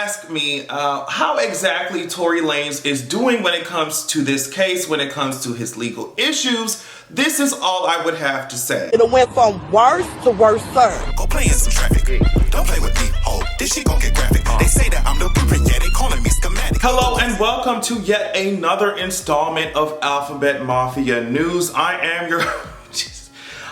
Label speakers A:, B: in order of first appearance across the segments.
A: ask me how exactly Tory Lanez is doing when it comes to this case, when it comes to his legal issues, this is all I would have to say.
B: It went from worse to worse, sir.
C: Go play in some traffic. Don't play with me, ho. This shit gon' get graphic. They say that I'm the blueprint, yeah, they calling me schematic.
A: Hello and welcome to yet another installment of Alphabet Mafia News.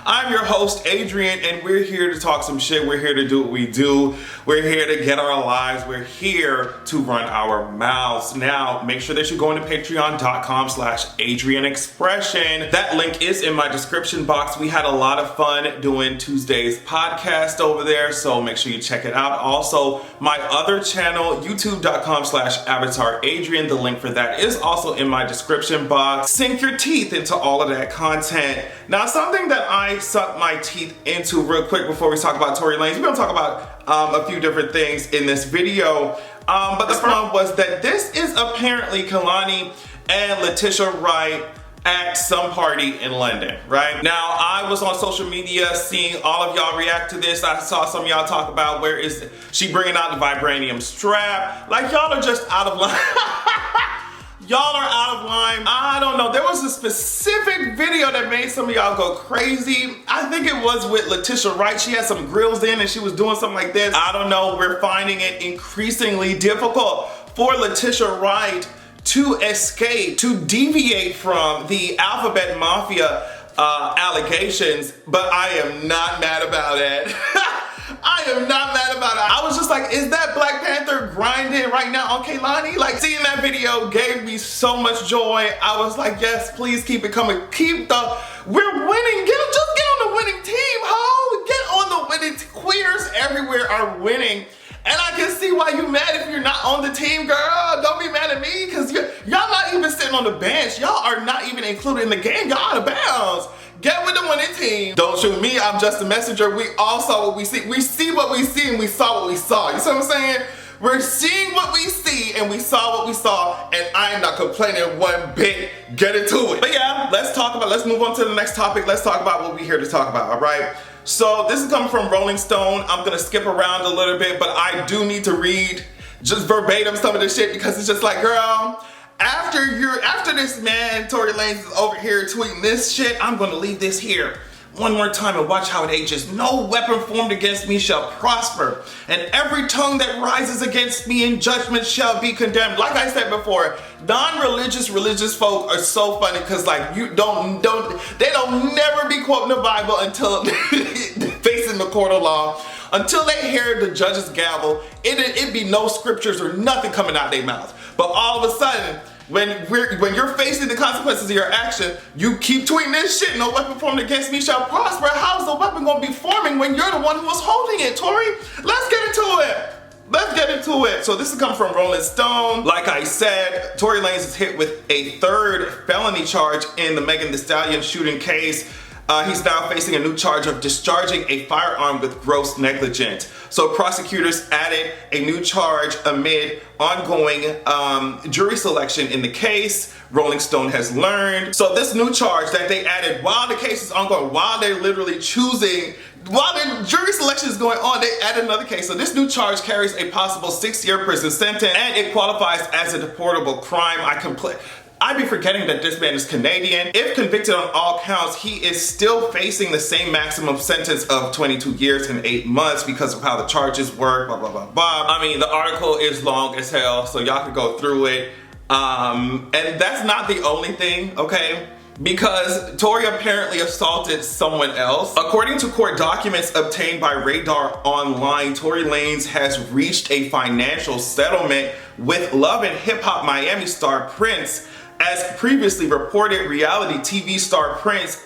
A: I'm your host, Adrian, and we're here to talk some shit. We're here to do what we do. We're here to get our lives. We're here to run our mouths. Now, make sure that you go into patreon.com/AdrianExpression. That link is in my description box. We had a lot of fun doing Tuesday's podcast over there, so make sure you check it out. Also, my other channel, youtube.com/AvatarAdrian. The link for that is also in my description box. Sink your teeth into all of that content. Now, something that I suck my teeth into real quick before we talk about Tory Lanez. We're gonna talk about a few different things in this video. But the first one was that this is apparently Kehlani and Leticia Wright at some party in London, right? Now, I was on social media seeing all of y'all react to this. I saw some of y'all talk about where is she bringing out the vibranium strap. Like, y'all are just out of line. Y'all are out of line. I don't know. There was a specific video that made some of y'all go crazy. I think it was with Leticia Wright. She had some grills in and she was doing something like this. I don't know. We're finding it increasingly difficult for Leticia Wright to escape, to deviate from the Alphabet Mafia allegations, but I am not mad about it. I am not mad about it. I was just like, is that Black Panther grinding right now on Kehlani? Like, seeing that video gave me so much joy. I was like, yes, please keep it coming. We're winning. Just get on the winning team, ho. Get on the winning queers everywhere are winning. And I can see why you mad if you're not on the team, girl. Don't be mad at me, because y'all not even sitting on the bench. Y'all are not even included in the game. Y'all out of bounds. Get with the winning team. Don't shoot me, I'm just a messenger. We all saw what we see. We see what we see and we saw what we saw. You see what I'm saying? We're seeing what we see and we saw what we saw, and I am not complaining one bit. Get into it. But yeah, let's move on to the next topic. Let's talk about what we're here to talk about, all right? So this is coming from Rolling Stone. I'm gonna skip around a little bit, but I do need to read just verbatim some of this shit because it's just like, girl, after this man, Tory Lanez is over here tweeting this shit, I'm gonna leave this here one more time and watch how it ages. No weapon formed against me shall prosper, and every tongue that rises against me in judgment shall be condemned. Like I said before, religious folk are so funny because like they don't never be quoting the Bible until facing the court of law. Until they hear the judge's gavel, it'd be no scriptures or nothing coming out their mouth. But all of a sudden, when you're facing the consequences of your action, you keep tweeting this shit. No weapon formed against me shall prosper. How's the weapon gonna be forming when you're the one who was holding it, Tory? Let's get into it. Let's get into it. So this is coming from Rolling Stone. Like I said, Tory Lanez is hit with a third felony charge in the Megan Thee Stallion shooting case. He's now facing a new charge of discharging a firearm with gross negligence. So prosecutors added a new charge amid ongoing jury selection in the case, Rolling Stone has learned. So this new charge that they added while the case is ongoing, while they're literally choosing, while the jury selection is going on, they added another case. So this new charge carries a possible 6-year prison sentence and it qualifies as a deportable crime. I'd be forgetting that this man is Canadian. If convicted on all counts, he is still facing the same maximum sentence of 22 years and 8 months because of how the charges work, blah, blah, blah, blah. I mean, the article is long as hell, so y'all can go through it. And that's not the only thing, okay? Because Tory apparently assaulted someone else. According to court documents obtained by Radar Online, Tory Lanez has reached a financial settlement with Love and Hip Hop Miami star Prince. As previously reported, reality TV star Prince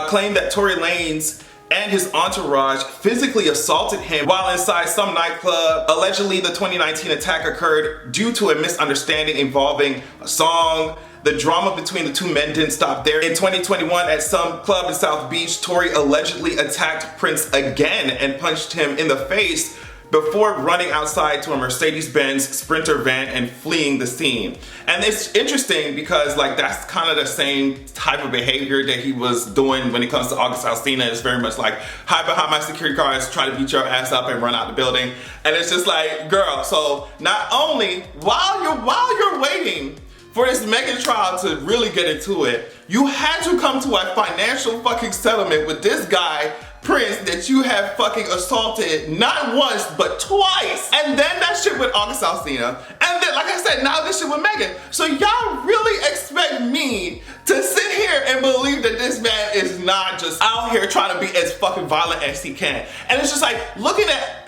A: claimed that Tory Lanez and his entourage physically assaulted him while inside some nightclub. Allegedly, the 2019 attack occurred due to a misunderstanding involving a song. The drama between the two men didn't stop there. In 2021, at some club in South Beach, Tory allegedly attacked Prince again and punched him in the face. before running outside to a Mercedes-Benz Sprinter van and fleeing the scene. And it's interesting because like that's kind of the same type of behavior that he was doing when it comes to August Alsina. It's very much like, hide behind my security guards, try to beat your ass up and run out the building. And it's just like, girl, so not only while you're waiting for this Megan trial to really get into it, you had to come to a financial fucking settlement with this guy, Prince, that you have fucking assaulted not once but twice. And then that shit with August Alsina. And then, like I said, now this shit with Megan. So y'all really expect me to sit here and believe that this man is not just out here trying to be as fucking violent as he can. And it's just like, looking at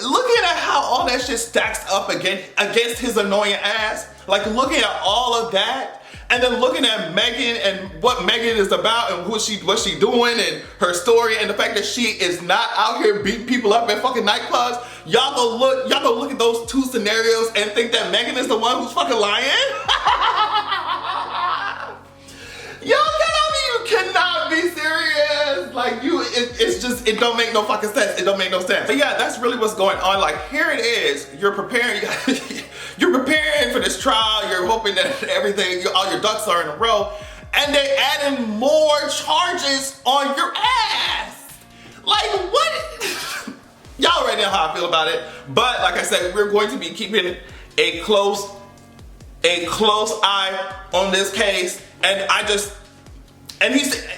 A: how all that shit stacks up against his annoying ass, like looking at all of that, and then looking at Megan and what Megan is about and what she doing and her story and the fact that she is not out here beating people up at fucking nightclubs, y'all go look at those two scenarios and think that Megan is the one who's fucking lying? You cannot be serious. Like it's just, it don't make no fucking sense. It don't make no sense. But yeah, that's really what's going on. Like here it is, you're preparing for this trial. You're hoping that everything, all your ducks are in a row, and they adding more charges on your ass. Like what? Y'all already know how I feel about it. But like I said, we're going to be keeping a close eye on this case. And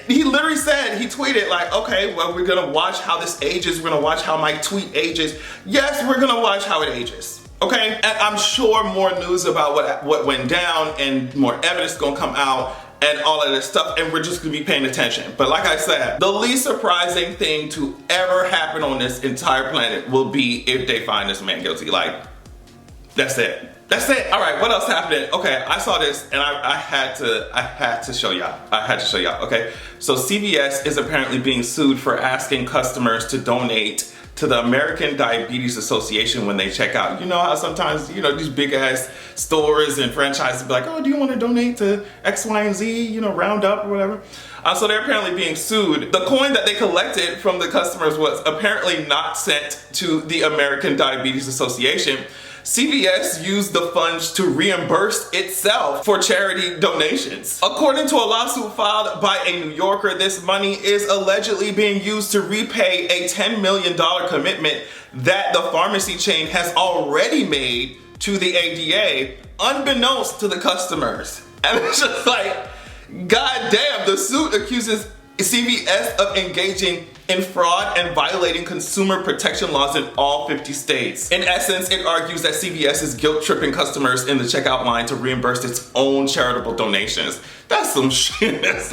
A: he literally said, he tweeted like, okay, well, we're gonna watch how this ages. We're gonna watch how my tweet ages. Yes, we're gonna watch how it ages, okay? And I'm sure more news about what went down and more evidence gonna come out and all of this stuff, and we're just gonna be paying attention. But like I said, the least surprising thing to ever happen on this entire planet will be if they find this man guilty. Like, that's it. That's it. All right, what else happened? Okay, I saw this and I had to show y'all. Okay? So CVS is apparently being sued for asking customers to donate to the American Diabetes Association when they check out. You know how sometimes, you know, these big ass stores and franchises be like, oh, do you want to donate to X, Y, and Z, you know, Roundup or whatever? So they're apparently being sued. The coin that they collected from the customers was apparently not sent to the American Diabetes Association. CVS used the funds to reimburse itself for charity donations. According to a lawsuit filed by a New Yorker, this money is allegedly being used to repay a $10 million commitment that the pharmacy chain has already made to the ADA, unbeknownst to the customers. And it's just like, god damn, the suit accuses CVS of engaging in fraud and violating consumer protection laws in all 50 states. In essence, it argues that CVS is guilt-tripping customers in the checkout line to reimburse its own charitable donations. That's some shit. That's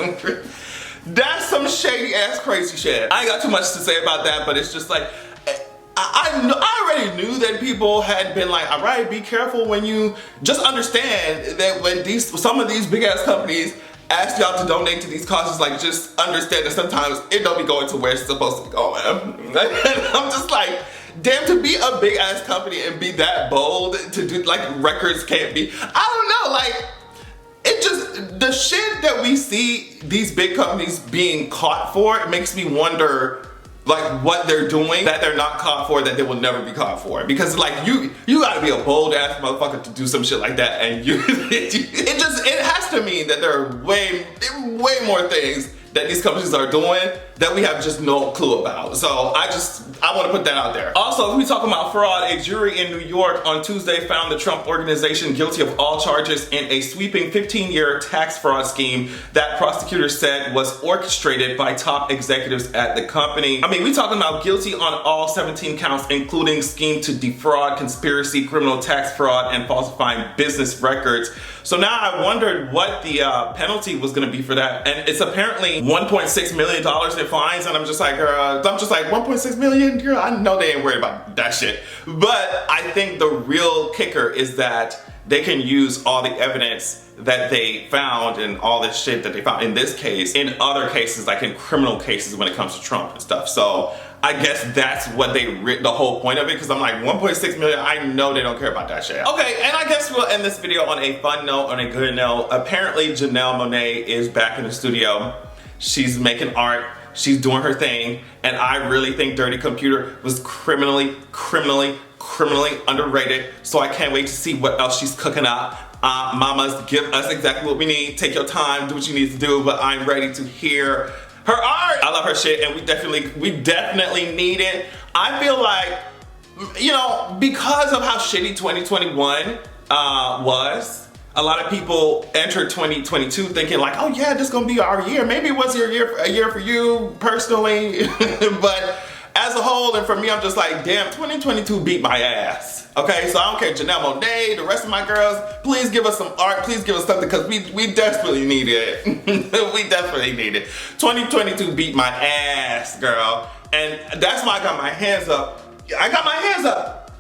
A: some shady ass crazy shit. I ain't got too much to say about that, but it's just like, I already knew that people had been like, all right, be careful when you, just understand that when some of these big ass companies ask y'all to donate to these causes, like just understand that sometimes it don't be going to where it's supposed to be going. And I'm just like, damn, to be a big ass company and be that bold to do, like, records can't be, I don't know, like, it just, the shit that we see these big companies being caught for, it makes me wonder like what they're doing that they're not caught for, that they will never be caught for. Because like you gotta be a bold ass motherfucker to do some shit like that, and it has to mean that there are way more things that these companies are doing that we have just no clue about. So I want to put that out there. Also, if we talk about fraud, a jury in New York on Tuesday found the Trump Organization guilty of all charges in a sweeping 15-year tax fraud scheme that prosecutors said was orchestrated by top executives at the company. I mean, we talking about guilty on all 17 counts, including scheme to defraud, conspiracy, criminal tax fraud, and falsifying business records. So now I wondered what the penalty was gonna be for that. And it's apparently $1.6 million in fines. And I'm just like, 1.6 million? Girl, I know they ain't worried about that shit. But I think the real kicker is that they can use all the evidence that they found and all this shit that they found in this case, in other cases, like in criminal cases when it comes to Trump and stuff. So I guess that's what the whole point of it, because I'm like, 1.6 million, I know they don't care about that shit. Okay, and I guess we'll end this video on a fun note, on a good note. Apparently, Janelle Monáe is back in the studio. She's making art, she's doing her thing, and I really think Dirty Computer was criminally criminally underrated, so I can't wait to see what else she's cooking up. Mamas, give us exactly what we need. Take your time, do what you need to do, but I'm ready to hear her art. I love her shit, and we definitely need it. I feel like, you know, because of how shitty 2021 was, a lot of people entered 2022 thinking like, oh yeah, this is gonna be our year. Maybe it was a year for you personally, but as a whole, and for me, I'm just like, damn, 2022 beat my ass. Okay, so I don't care, Janelle Monáe, the rest of my girls, please give us some art, please give us something, because we desperately need it. We desperately need it. 2022 beat my ass, girl. And that's why I got my hands up. I got my hands up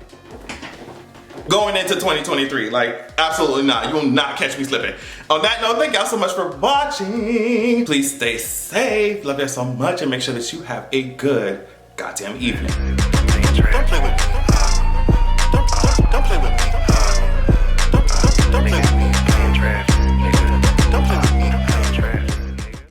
A: going into 2023. Like, absolutely not. You will not catch me slipping. On that note, thank y'all so much for watching. Please stay safe. Love you so much, and make sure that you have a good goddamn evening.
C: Don't play with me.